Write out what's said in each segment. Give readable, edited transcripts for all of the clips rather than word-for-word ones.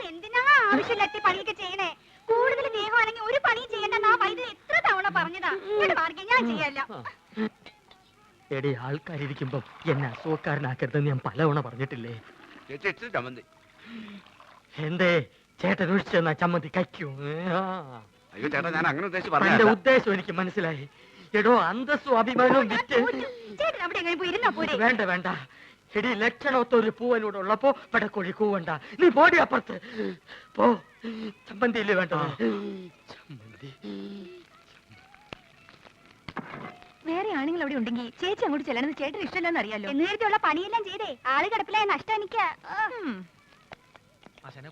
എന്തിനാ ആവശ്യമില്ലാത്ത പണിയൊക്കെ ചെയ്യണേ? കൂടുതൽ ദേഹമാണെങ്കിൽ ഒരു പണിയും ചെയ്യണ്ടെന്ന് ആ വൈദ്യുതി എത്ര തവണ പറഞ്ഞതാ. ഞാൻ ചെയ്യല്ല. എടി, ആൾക്കാരിയ്ക്കുമ്പോ എന്നെ അസുഖക്കാരനാക്കരുതെന്ന് ഞാൻ പലവണ പറഞ്ഞിട്ടില്ലേ? എന്തേ ചേട്ടൻ ഒഴിച്ചെന്നാ ചമ്മന്തി കഴിക്കൂ? എന്റെ ഉദ്ദേശം എനിക്ക് മനസ്സിലായി. എടോ, അന്തസ്സും അഭിമാനവും വിറ്റ് വേണ്ട വേണ്ട. എടി, ലക്ഷണമൊത്ത ഒരു പൂവനോട് ഉള്ളപ്പോ പടക്കോഴി കൂവണ്ട. നീ പോടി അപ്പുറത്ത് പോ. ചമ്മന്തിയില്ലേ വേണ്ട? ചമ്മന്തി വേറെ ആണുങ്ങൾ അവിടെ ഉണ്ടെങ്കിൽ ചേച്ചി അങ്ങോട്ട് ചെല്ലണമെന്ന് ചേട്ടന് ഇഷ്ടമല്ലെന്ന് അറിയാലോ. നേരത്തെയുള്ള പണിയെല്ലാം ചെയ്തേ ആള് കിടപ്പിലായ നഷ്ടം എനിക്ക്.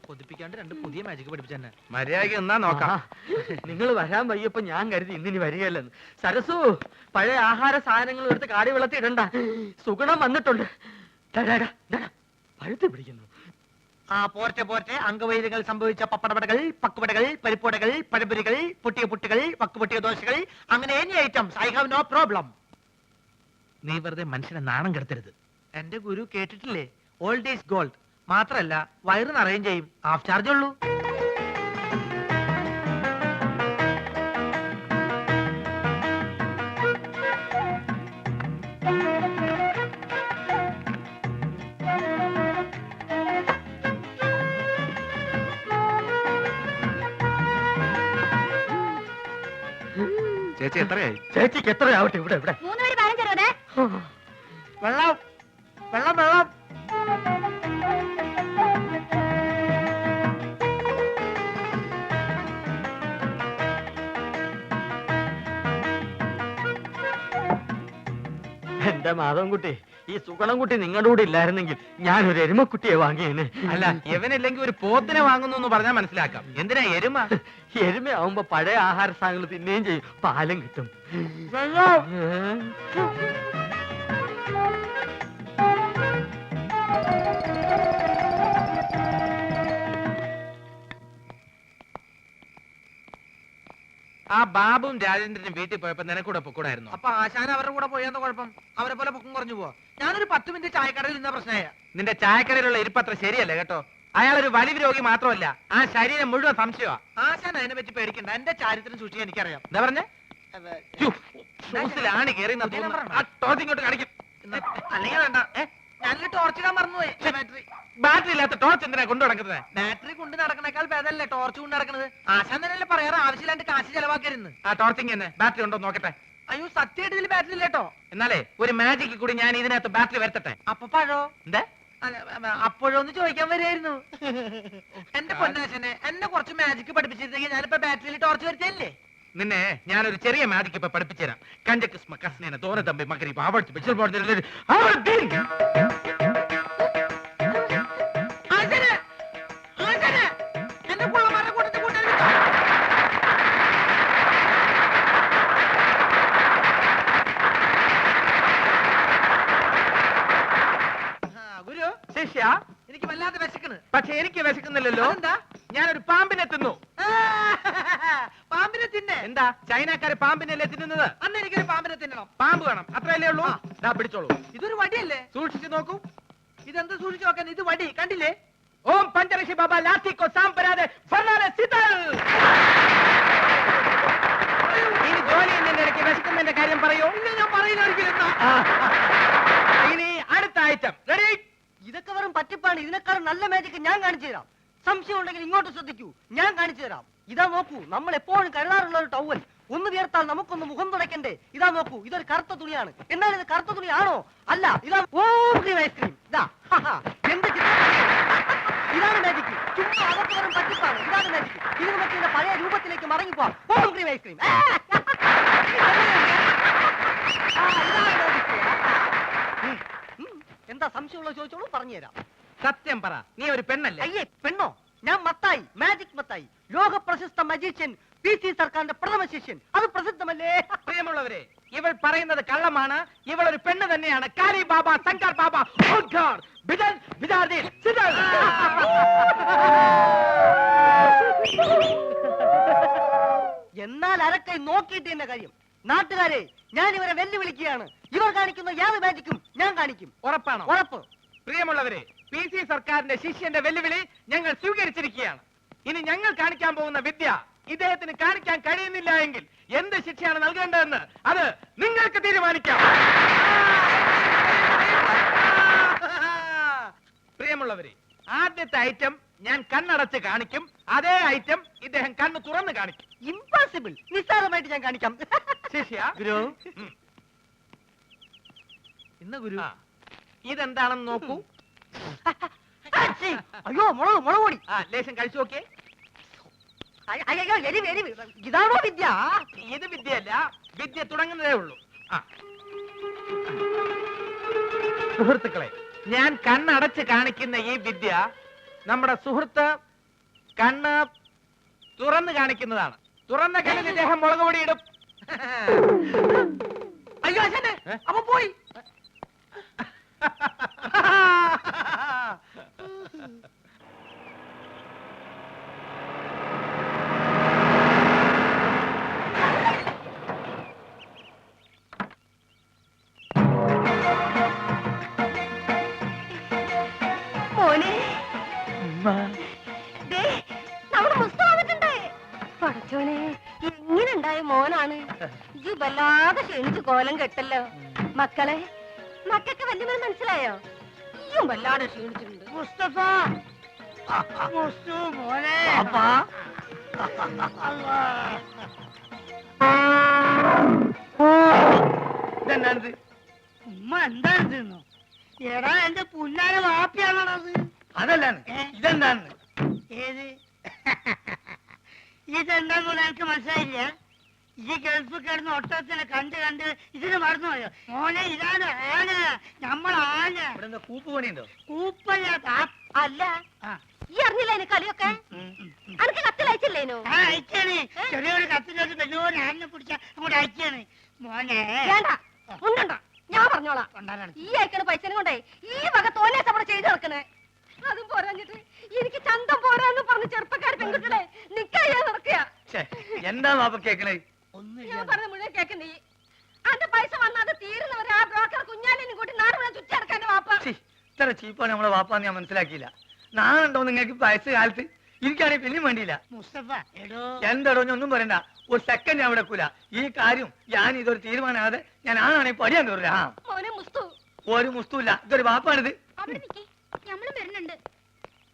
കൊതിപ്പിക്കാണ്ട് രണ്ട് പുതിയ മാജിക് പഠിപ്പിച്ചെന്നെ. മര്യാദയ്ക്ക് എന്നാ നോക്കാം. നിങ്ങൾ വരാൻ വയ്യപ്പോ ഞാൻ കരുതി ഇന്നിനി വരികയല്ലെന്ന്. സരസു, പഴയ ആഹാര സാധനങ്ങൾ എടുത്ത് കാടി വെള്ളത്തിൽ ഇടണ്ട. സുഗുണം വന്നിട്ടുണ്ട്. പഴുത്ത് പിടിക്കുന്നു. പോർട്ടെ പോർട്ടെ. അംഗവൈദ്യങ്ങൾ സംഭവിച്ച പപ്പടപടകൾ, പക്കുപടകൾ, പരിപ്പുടകൾ, പഴപൊരികൾ, പൊട്ടിയ പുട്ടുകൾ, വക്കുപൊട്ടിയ ദോശകൾ, അങ്ങനെ any items. I have no problem. നീ വെറുതെ മനുഷ്യനെ നാണം കെടുത്തരുത്. എന്റെ ഗുരു കേട്ടിട്ടില്ലേ, ഓൾഡ് ഈസ് ഗോൾഡ്. മാത്രല്ല വയറ് നിറയും ചെയ്യും. ഹാഫ് ചാർജ് ഉള്ളൂ. ചേച്ചി എത്രയായി? ചേച്ചിക്ക് എത്രയാവട്ടെ? ഇവിടെ ഇവിടെ 3 പേര് 15 അതെ. വെള്ളം വെള്ളം വെള്ളം. എന്റെ മാധവൻകുട്ടി, ഈ സുഗണൻകുട്ടി നിങ്ങളുടെ കൂടെ ഇല്ലായിരുന്നെങ്കിൽ ഞാനൊരു എരുമക്കുട്ടിയെ വാങ്ങിയേനെ. അല്ല, ഇവനില്ലെങ്കിൽ ഒരു പോത്തിനെ വാങ്ങുന്നു എന്ന് പറഞ്ഞാൽ മനസ്സിലാക്കാം. എന്തിനാ എരുമ? എരുമയാവുമ്പോ പഴയ ആഹാര സാധനങ്ങൾ തിന്നുകയും ചെയ്യും, പാലും കിട്ടും. ആ ബാബുവും രാജേന്ദ്രനും വീട്ടിൽ പോയപ്പോ നിനക്കൂടെ പൊക്കൂടായിരുന്നു. അപ്പൊ ആശാൻ അവരുടെ കൂടെ പോയെന്ന കുഴപ്പം? അവരെ പോലെ പൊക്കം കുറഞ്ഞു പോവാ. ഞാനൊരു 10 മിനിറ്റ് ചായക്കടയിൽ നിന്ന പ്രശ്നമായ. നിന്റെ ചായക്കടയിലുള്ള ഇരിപ്പത്ര ശരിയല്ല കേട്ടോ. അയാളൊരു വലിയ രോഗി മാത്രമല്ല, ആ ശരീരം മുഴുവൻ സംശയമാ. ആശാൻ അതിനെ പറ്റി പേടിക്കണ്ട. എന്റെ ചാരിത്രം സൂക്ഷിക്കാൻ എനിക്കറിയാം. എന്താ പറഞ്ഞേ? ഷൂസിലാണ് കയറി ടോർച്ചിങ്ങോട്ട് കാണിക്കും. അല്ലെങ്കിൽ വേണ്ട, ഞാനൊരു ടോർച്ചിടാൻ മറന്നുപോയി. ബാറ്ററി ഇല്ലാത്ത ടോർച്ച് എന്തിനാ കൊണ്ടു നടക്കുന്നത്? ബാറ്ററി കൊണ്ട് നടക്കണേക്കാൾ ഭേദമല്ലേ ടോർച്ച് കൊണ്ട് നടക്കുന്നത്? ആശാൻ തന്നെയല്ലേ പറയാറ് ആവശ്യമില്ലാണ്ട് കാശ് ചെലവാക്കരുന്ന്. ആ ടോർച്ചിങ് തന്നെ ബാറ്ററി ഉണ്ടോ നോക്കട്ടെ. അയ്യോ, സത്യമായിട്ട് ഇതിൽ ബാറ്ററി ഇല്ലേട്ടോ. എന്നാലേ ഒരു മാജിക്ക് കൂടി ഞാൻ ഇതിനകത്ത് ബാറ്ററി വരുത്തട്ടെ. അപ്പൊ പഴോ? എന്താ അപ്പോഴൊന്ന് ചോദിക്കാൻ വരുമായിരുന്നു. എന്റെ പൊന്നാശനെ, എന്നെ കുറച്ച് മാജിക്ക് പഠിപ്പിച്ചിരുന്നെങ്കിൽ ഞാനിപ്പോ ബാറ്ററിയിൽ ടോർച്ച് വരുത്തല്ലേ. നിന്നെ ഞാനൊരു ചെറിയ മാജിക്ക് ഇപ്പൊ പഠിപ്പിച്ചുതരാം. കഞ്ചക്കിസ്മ കസ്നേന തോര തമ്പി മകരി പാവട്ട് പിച്ചൽ പോടുന്ന എനിക്ക് വല്ലാതെ വിശക്കണ്. പക്ഷെ എനിക്ക് വിശക്കുന്നില്ലല്ലോ. എന്താ? ഞാനൊരു പാമ്പിനെ തിന്നു. പാമ്പിനെ തിന്നെ? എന്താ ചൈനക്കാര് പാമ്പിനല്ലേ തിന്നുന്നത്? അന്ന് എനിക്കൊരു പാമ്പിനെ തിന്നണം. പാമ്പ് വേണം, അത്രയല്ലേ ഉള്ളൂ. പിടിച്ചോളൂ. ഇതൊരു വടിയല്ലേ? സൂക്ഷിച്ചു നോക്കൂ. ഇതെന്ത് സൂക്ഷിച്ചു നോക്കാൻ? ഇത് വടി കണ്ടില്ലേ? ഓം പഞ്ചരക്ഷി ബാബ ലാത്തിക്കോ സാമ്പരാതെ ഇനി ജോലി എന്നതിന്റെ ഇടയ്ക്ക് വിശക്കുന്നതിന്റെ കാര്യം പറയൂ. ഇല്ല, ഞാൻ പറയുന്ന ഒരിക്കലും. ഇനി അടുത്ത ഐറ്റം റെഡി. ഇതൊക്കെ വെറും പറ്റിപ്പാണ്. ഇതിനേക്കാളും നല്ല മാജിക് ഞാൻ കാണിച്ചു തരാം. സംശയം ഉണ്ടെങ്കിൽ ഇങ്ങോട്ട് ശ്രദ്ധിക്കൂ, ഞാൻ കാണിച്ചു തരാം. ഇതാ നോക്കൂ, നമ്മൾ എപ്പോഴും കരുതാറുള്ള ഒരു ടവൽ. ഒന്ന് വിയർത്താൽ നമുക്കൊന്ന് മുഖം തുടയ്ക്കണ്ടേ? ഇതാ നോക്കൂ, ഇതൊരു കറുത്ത തുണിയാണ്. എന്നാൽ ഇത് കറുത്ത തുണിയാണോ? അല്ല, ഇതാ ഐസ്ക്രീം. ഇതാ എന്ത് ഇതാണ് മാജിക്. ചുമ്മാ അതൊക്കെ വെറും പറ്റിപ്പാണ്. ഇതാണ് മാജിക്. ഇത് നമുക്ക് ഇതിന്റെ പഴയ രൂപത്തിലേക്ക് മടങ്ങിപ്പോവാം. ഐസ്ക്രീം. എന്താ സംശയമുള്ള ചോദിച്ചോളൂ, പറഞ്ഞുതരാം. സത്യം പറ, നീ ഒരു പെണ്ണല്ലേ? അയ്യേ, പെണ്ണോ? ഞാൻ മത്തായി, മാജിക് മത്തായി, ലോക പ്രശസ്ത മജീഷ്യൻ, PC സർക്കാരിന്റെ പ്രഥമ ശിഷ്യൻ. അത് പ്രസിദ്ധമല്ലേ? പ്രിയമുള്ളവരെ, ഇവൾ പറയുന്നത് കള്ളമാണ്. ഇവൾ ഒരു പെണ്ണ് തന്നെയാണ്. കാലി ബാബ, ശങ്കർ ബാബ, എന്നാൽ അരക്കൈ നോക്കിയിട്ട് എന്റെ കാര്യം. നാട്ടുകാരെ, ഞാൻ ഇവരെ വെല്ലുവിളിക്കുകയാണ്. ഇവർ കാണിക്കുന്ന ഏത് മാജിക്കും ഞാൻ കാണിക്കും. ഉറപ്പാണോ? ഉറപ്പ്. പ്രിയമുള്ളവരെ, PC സർക്കാരിന്റെ ശിഷ്യന്റെ വെല്ലുവിളി ഞങ്ങൾ സ്വീകരിച്ചിരിക്കുകയാണ്. ഇനി ഞങ്ങൾ കാണിക്കാൻ പോകുന്ന വിദ്യ ഇദ്ദേഹത്തിന് കാണിക്കാൻ കഴിയുന്നില്ല എങ്കിൽ എന്ത് ശിക്ഷയാണ് നൽകേണ്ടതെന്ന് അത് നിങ്ങൾക്ക് തീരുമാനിക്കാം. പ്രിയമുള്ളവരെ, ആദ്യത്തെ ഐറ്റം ഞാൻ കണ്ണടച്ച് കാണിക്കും. അതേ ഐറ്റം ഇദ്ദേഹം കണ്ണ് തുറന്ന് കാണിക്കും. ഇംപോസിബിൾ. നിസ്സാരമായിട്ട് ഞാൻ കാണിക്കാം. ശിഷ്യ, ഗുരു. ഇന്ന് ഗുരു ഇതെന്താണെന്ന് നോക്കൂ. അയ്യോ, മുളക് പൊടി. ലേശം കഴിച്ചു നോക്കിയേ. അയ്യോ, എരിവ്. ഇതാണോ വിദ്യ? ഇത് വിദ്യയല്ല, വിദ്യ തുടങ്ങുന്നതേ ഉള്ളൂ. സുഹൃത്തുക്കളെ, ഞാൻ കണ്ണടച്ച് കാണിക്കുന്ന ഈ വിദ്യ നമ്മുടെ സുഹൃത്ത് കണ്ണ് തുറന്ന് കാണിക്കുന്നതാണ്. തുറന്ന കണ്ണിൽ ഇദ്ദേഹം മുളക് പൊടി ഇടും. അയ്യോ, അച്ഛനെ അപ്പൊ പോയി. മോനെ, ദേ, നമ്മുടെ മുസ്തു വന്നിട്ടുണ്ട്. പടച്ചോനെ, എങ്ങനെയുണ്ടായ മോനാണ്? ഇത് വല്ലാതെ ക്ഷണിച്ച് കോലം കെട്ടല്ലോ. മക്കളെ, മക്കൾക്ക് വല്യമ്മ മനസ്സിലായോ? ഈയും വല്ലാതെ ക്ഷീണിച്ചിട്ടുണ്ട്. മുസ്തഫ, മുസ്തു മോനെ. ഇതെന്നാണിത്? ഉമ്മ എന്താണെന്നോ? എടാ, എന്റെ പുല്ലാര വാപ്പിയാണത്. അതല്ലാണ്, ഇതെന്താണ്? ഏത്? ഇതെന്താന്ന് എനിക്ക് മനസ്സിലായില്ല. ഈ ഗൾഫ് കിടന്ന് ഒട്ടത്തിനെ കണ്ട് ഇതിന് മറന്നുപോയോ? മോനെ, ഇതാണ് ആന. നമ്മളാന. ഇവിടെ എന്താ കൂപ്പ് പണിയുണ്ടോ? കൂപ്പല്ല. അല്ല, ഈ അറിഞ്ഞില്ല എന്നെ കളിയൊക്കെ? അനക്ക് കത്തിലയച്ചില്ലേനോ? അയച്ചാണ്. ചെറിയൊരു കത്തിലോട്ട് വലിയൊരു ആനിനെ പിടിച്ച അങ്ങോട്ട് അയച്ചാണ്. മോനെ, വേണ്ട, ഉണ്ടണ്ട, ഞാൻ പറഞ്ഞോളാം. കൊണ്ടാരാണ് ഈ അയക്കണ പൈസനും കൊണ്ടേ ഈ വക തോന്നിയ അവിടെ ചെയ്ത് നടക്കണേ. അതും പോരാഞ്ഞിട്ട് എനിക്ക് ചന്തം പോരാന്ന് പറഞ്ഞ് ചെറുപ്പക്കാർ പെൺകുട്ടികളെ നിക്കാ നടക്കുക. എന്താ വാപ്പ കേക്കണേ? ഞാൻ പറഞ്ഞ മുഴുവൻ കേക്കണ്ടേ? അന്റെ പൈസ വന്നത് തീരുന്നവരെ ആ ബ്രോക്കർ കുഞ്ഞാലിനും കൂട്ടി നാട് മുഴുവൻ ചുറ്റി നടക്കാൻ വാപ്പ. ഇത്ര ചീപ്പാണ് നമ്മളെ വാപ്പാന്ന് ഞാൻ മനസ്സിലാക്കിയില്ല. നാളുണ്ടോ നിങ്ങൾക്ക് വയസ്സ് കാലത്ത്? എനിക്കാണെങ്കിൽ പിന്നെയും വേണ്ടിയില്ല. മുസ്തഫ, എടോ എന്താടോ, ഞാൻ ഒന്നും പറയണ്ട. ഒരു സെക്കൻഡ് ഞാൻ വിടക്കൂല. ഈ കാര്യം ഞാൻ ഇതൊരു തീരുമാനമാകാതെ ഞാൻ ആണാണെങ്കിൽ പഠിയാൻ കയറില്ല. മോനെ മുസ്തു, ഒരു മുസ്തുല്ല. ഇതൊരു വാപ്പാണിത്. അവിടെ നിക്കേ, ഞമ്മളും വരുന്നുണ്ട്.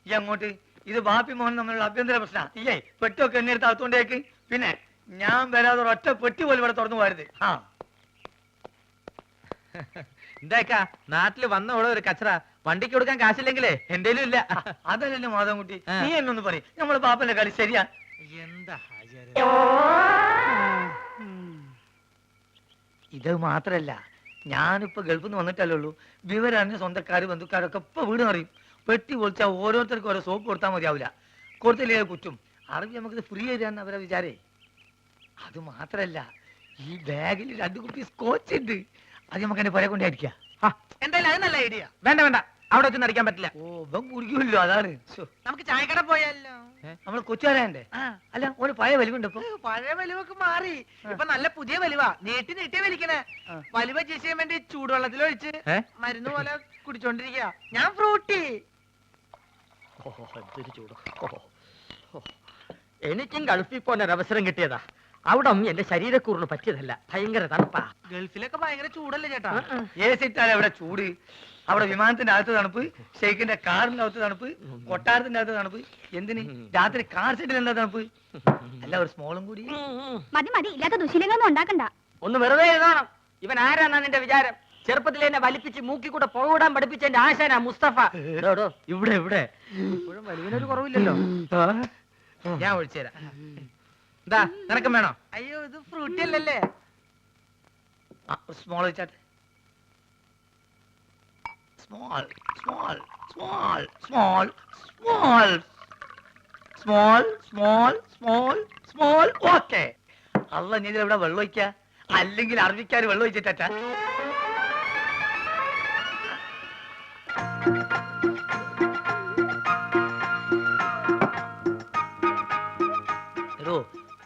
ഈ അങ്ങോട്ട്. ഇത് ബാപ്പി മോഹൻ തമ്മിലുള്ള അഭ്യന്തര പ്രശ്നം. ഈയേ പെട്ടൊക്കെ എന്നെടുത്ത് അകത്തോണ്ടേക്ക്. പിന്നെ ഞാൻ വരാതെ ഒറ്റ പെട്ടി പോലും ഇവിടെ തുറന്നു പോരുത്. എന്താക്കാ, നാട്ടില് വന്ന ഉള്ള ഒരു കച്ചറ വണ്ടിക്ക് കൊടുക്കാൻ കാശില്ലെങ്കിലേ എന്തേലും ഇല്ല. അതല്ലല്ലോ മാധവൻകുട്ടി, നീ എന്നൊന്ന് പറയും. നമ്മളെ പാപ്പന്റെ കളി ശരിയാ? എന്താ ഇത് മാത്രല്ല, ഞാനിപ്പോ ഗൾഫിൽ നിന്ന് വന്നിട്ടല്ലേ ഉള്ളൂ. വിവരറിഞ്ഞ സ്വന്തക്കാര് ബന്ധുക്കാരൊക്കെ ഇപ്പൊ വീട് അറിയും. പെട്ടി പൊളിച്ചാൽ ഓരോരുത്തർക്കും ഓരോ സോപ്പ് കൊടുത്താൽ മതിയാവില്ല. കൊടുത്തില്ലേ കുറ്റും. അറിവ് നമുക്കിത് ഫ്രീ തരാന്ന് അവരെ വിചാരേ. അത് മാത്രല്ല, ഈ ബാഗിൽ 2 കുപ്പി സ്കോച്ച് ഉണ്ട്. അത് നമുക്ക് എന്നെ പുര കൊണ്ടായിരിക്കാം. എന്തായാലും അത് നല്ല ഐഡിയ. വേണ്ട വേണ്ട, അവിടെ വെച്ച് നടിക്കാൻ പറ്റില്ല. ഓ, ഇവൻ കുടിക്കുമല്ലോ, അതാണ്. നമുക്ക് ചായക്കട പോയാലോ? നമ്മള് കൊച്ചുകാരന്റെ അല്ല, ഒരു പഴയ വലിവുണ്ട് ഇപ്പൊ. പഴയ വലിവൊക്കെ മാറി. ഇപ്പൊ നല്ല പുതിയ വലിവാ. നീട്ടി വലിക്കണേ. വലിവ ചെയ്യാൻ വേണ്ടി ചൂടുവെള്ളത്തിലൊഴിച്ച് മരുന്ന് പോലെ കുടിച്ചോണ്ടിരിക്കുക. ഞാൻ ഫ്രൂട്ടി. എനിക്കും ഗൾഫിൽ പോകാൻ ഒരു അവസരം കിട്ടിയതാ. അവിടെ എന്റെ ശരീരക്കൂറിന് പറ്റിയതല്ല. ഭയങ്കര തണുപ്പാ. ഗൾഫിലൊക്കെ ഭയങ്കര ചൂടല്ലേ ചേട്ടാ? ഏസിട്ടാൽ അവിടെ ചൂട്. അവിടെ വിമാനത്തിന്റെ അകത്ത് തണുപ്പ്, ഷെയ്ഖിന്റെ കാറിന്റെ അകത്ത് തണുപ്പ്, കൊട്ടാരത്തിന്റെ അകത്ത് തണുപ്പ്. എന്തിന് രാത്രി കാർ സെറ്റിൽ എന്താ തണുപ്പ്? അല്ല, ഒരു സ്മോളും കൂടി. മതി മതി, ഇല്ലാത്ത ദുശീലങ്ങളൊന്നും ഉണ്ടാക്കണ്ട. ഒന്ന് വെറുതെ എഴുതണം. ഇവൻ ആരാന്നാ നിന്റെ വിചാരം? ചെറുപ്പത്തിൽ എന്നെ വലിപ്പിച്ച് മൂക്കി കൂടെ പുകവിടാൻ പഠിപ്പിച്ച എന്റെ ആശാനാ മുസ്തഫ. ഇവിടെ ഇവിടെ വലിവിനൊരു കുറവില്ലല്ലോ. ഞാൻ ഒഴിച്ചു തരാം. എന്താ, നിനക്കും വേണോ? അയ്യോ, ഇത് ഫ്രൂട്ടി അല്ലല്ലേ. സ്മോൾ വെച്ചാട്ടെ. Small small small small small small small small small. Okay. അല്ല, നീ ഇവിടെ വെള്ളം ഒഴിക്ക, അല്ലെങ്കിൽ അറബിക്കാര് വെള്ളം ഒഴിച്ചിട്ടാ.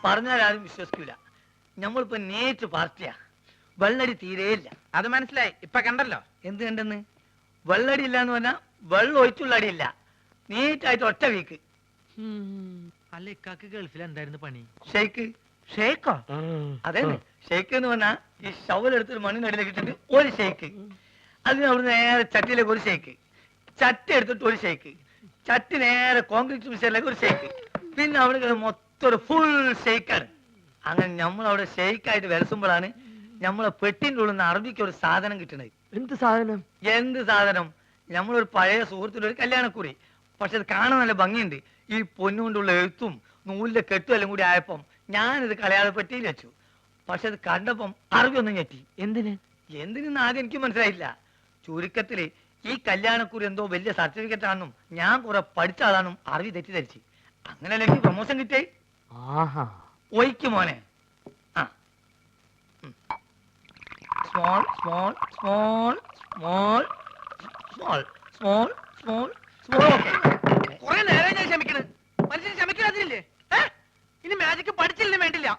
പറഞ്ഞാൽ ആരും വിശ്വസിക്കൂല. നമ്മളിപ്പോ നേരിട്ട് പാർട്ടിയാ. വെള്ളടി തീരെയില്ല. അത് മനസ്സിലായി, ഇപ്പൊ കണ്ടല്ലോ. എന്ത് കണ്ടെന്ന്? വെള്ളടി ഇല്ല എന്ന് പറഞ്ഞാ വെള്ളം ഒഴിച്ചുള്ള അടിയില്ല. നീറ്റായിട്ട് ഒറ്റ വീക്ക്. അല്ല, ഇക്കാക്ക് ഗൾഫിൽ എന്തായിരുന്നു പണി? ഷെയ്ക്ക്. ഷേക്കോ? അതെ, ഷെയ്ക്ക് എന്ന് പറഞ്ഞാ ഈ ഷവലെടുത്തൊരു മണ്ണിനടിയിലേക്ക് ഇട്ടിട്ട് ഒരു ഷെയ്ക്ക്, അതിന് അവിടെ നേരെ ചട്ടിയിലേക്ക് ഒരു ഷെയ്ക്ക്, ചട്ടി എടുത്തിട്ട് ഒരു ഷെയ്ക്ക്, ചട്ടി നേരെ കോൺക്രീറ്റ് മിക്സറിലേക്ക് ഒരു ഷെയ്ക്ക്, പിന്നെ അവിടെ മൊത്തം ഒരു ഫുൾ ഷെയ്ക്കാണ്. അങ്ങനെ നമ്മളവിടെ ഷെയ്ക്കായിട്ട് വരസുമ്പോഴാണ് നമ്മളെ പെട്ടിൻ്റെ ഉള്ളിൽ നിന്ന് അറബിക്ക് ഒരു സാധനം കിട്ടണത്. എന്ത് സാധനം? എന്ത് സാധനം? നമ്മളൊരു പഴയ സുഹൃത്തിന്റെ ഒരു കല്യാണക്കുറി. പക്ഷെ അത് കാണാൻ നല്ല ഭംഗിയുണ്ട്. ഈ പൊന്നുകൊണ്ടുള്ള എഴുത്തും നൂലിന്റെ കെട്ടും എല്ലാം കൂടി ആയപ്പം ഞാനിത് കളയാതെ പെട്ടിയിൽ വെച്ചു. പക്ഷെ അത് കണ്ടപ്പം അറബി ഒന്നും ഞെട്ടി. എന്തിനെന്ന് ആദ്യം എനിക്ക് മനസ്സിലായില്ല. ചുരുക്കത്തില് ഈ കല്യാണക്കുറി എന്തോ വലിയ സർട്ടിഫിക്കറ്റ് ആണെന്നും ഞാൻ കുറെ പഠിച്ച ആളാണെന്നും അറബി തെറ്റിദ്ധരിച്ച്. അങ്ങനെയല്ല എനിക്ക് പ്രൊമോഷൻ കിട്ടേ. ഒയ്ക്ക് മോനെ. ആ, small small small small small small small small. കുറെ നേരം ഞാൻ ക്ഷമിക്കണ്. മനുഷ്യൻ ക്ഷമിക്കാതില്ലേ? ഇനി മാജിക്ക് പഠിച്ചില്ലേ വേണ്ടില്ല.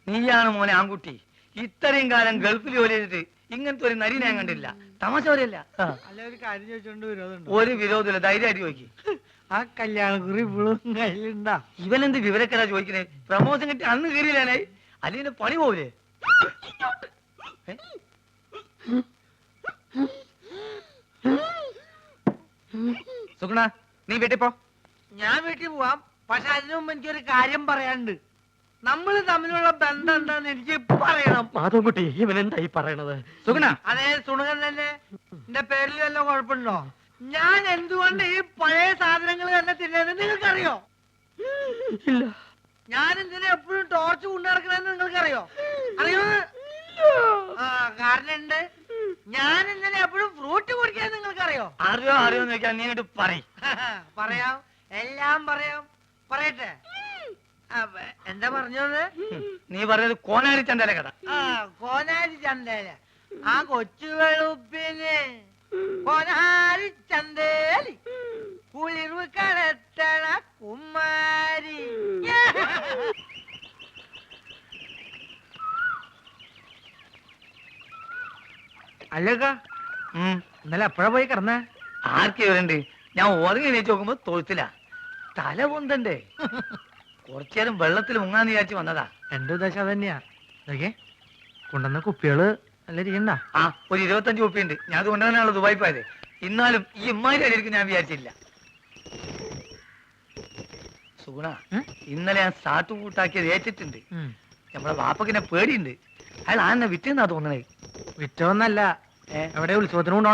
നീയാണ് മോനെ ആൺകുട്ടി. ഇത്രയും കാലം ഗൾഫിൽ ജോലി ചെയ്തിട്ട് ഇങ്ങനത്തെ ഒരു നരി ഞാൻ കണ്ടില്ല. തമാശ പറയല്ല. അല്ല, ഒരു കാര്യം ചോദിച്ചോണ്ട് വിരോധമുണ്ടോ? ഒരു വിരോധമില്ല, ധൈര്യമായിട്ട് ചോദിക്കും. ആ കല്യാണക്കുറി ഇപ്പോഴും കയ്യിലുണ്ടാ? ഇവനെന്ത് വിവരക്കരാ ചോദിക്കണേ? പ്രമോഷൻ കിട്ടി അന്ന് കയറിയില്ലാനേ, അല്ലെങ്കിൽ പണി പോവില്ലേ? സുഗുണ, നീ വീട്ടിൽ പോ. ഞാൻ വീട്ടിൽ പോവാം. പക്ഷെ അതിനു മുമ്പ് എനിക്കൊരു കാര്യം പറയാനുണ്ട്. നമ്മൾ തമ്മിലുള്ള ബന്ധം എന്താന്ന് എനിക്ക് പറയണം. മാധവൻകുട്ടി, ഇവൻ എന്തായി പറയണത്? സുഗുണ, അതേ സുണകൻ തന്നെ. എന്റെ പേരിൽ വല്ല കുഴപ്പമുണ്ടോ? ഞാൻ എന്തുകൊണ്ട് ഈ പഴയ സാധനങ്ങൾ തന്നെ തിന്നുന്നത് നിങ്ങൾക്കറിയോ? ഇല്ല. ഞാൻ എന്തിനാ എപ്പോഴും ടോർച്ച് കൊണ്ടു നടക്കണെന്ന് നിങ്ങൾക്കറിയോ? അറിയോ? ആ, കാരണം ഉണ്ട്. ഞാൻ എന്തിനാ എപ്പോഴും ഫ്രൂട്ട് കുടിക്കാൻ നിങ്ങൾക്കറിയോ? അറിയോ അറിയോന്ന് ചോദിക്കാൻ നീ ഇങ്ങോട്ട് പറയും. പറയാം, എല്ലാം പറയാം. പറയട്ടെ? എന്താ പറഞ്ഞത്? നീ പറഞ്ഞത് കോനാരി ചന്തല കഥ. ആ, കോനാരി ചന്തേല. ആ കൊച്ചു വെളുപ്പിന് കോനാരി ചന്തേലി കുളിർവ് കടത്തണ കുമാരി. അല്ലക്ക, ഇന്നലെ എപ്പോഴാ പോയി കിടന്നേ? ആർക്കെ വരണ്ട്? ഞാൻ ഉറങ്ങി എണീച്ച് നോക്കുമ്പോ തൊഴുത്തില്ല. തല പൊന്തണ്ടേ? കുറച്ചേരം വെള്ളത്തിൽ മുങ്ങാന്ന് വിചാരിച്ച് വന്നതാ. എന്റെ ഉദ്ദേശം തന്നെയാ. കൊണ്ടുവന്ന കുപ്പികള് നല്ല ഇരിക്കണ്ട. ആ, ഒരു 25 കുപ്പിയുണ്ട്. ഞാൻ അത് കൊണ്ടുവന്നാണല്ലോ ദുബായി പോയത്. എന്നാലും ഈ ഇമ്മാരി അടിയിരിക്കും ഞാൻ വിചാരിച്ചില്ല. സുഗുണ, ഇന്നലെ ഞാൻ സാട്ടും കൂട്ടാക്കിയത് ഏറ്റിട്ടുണ്ട്. നമ്മളെ വാപ്പക്കിനെ പേടിയുണ്ട്. അയാൾ ആന്നെ വിറ്റെന്നാ തോന്നണേ. വിറ്റോന്നല്ല, എവിടെ ഉത്സവത്തിന് കൊണ്ടോ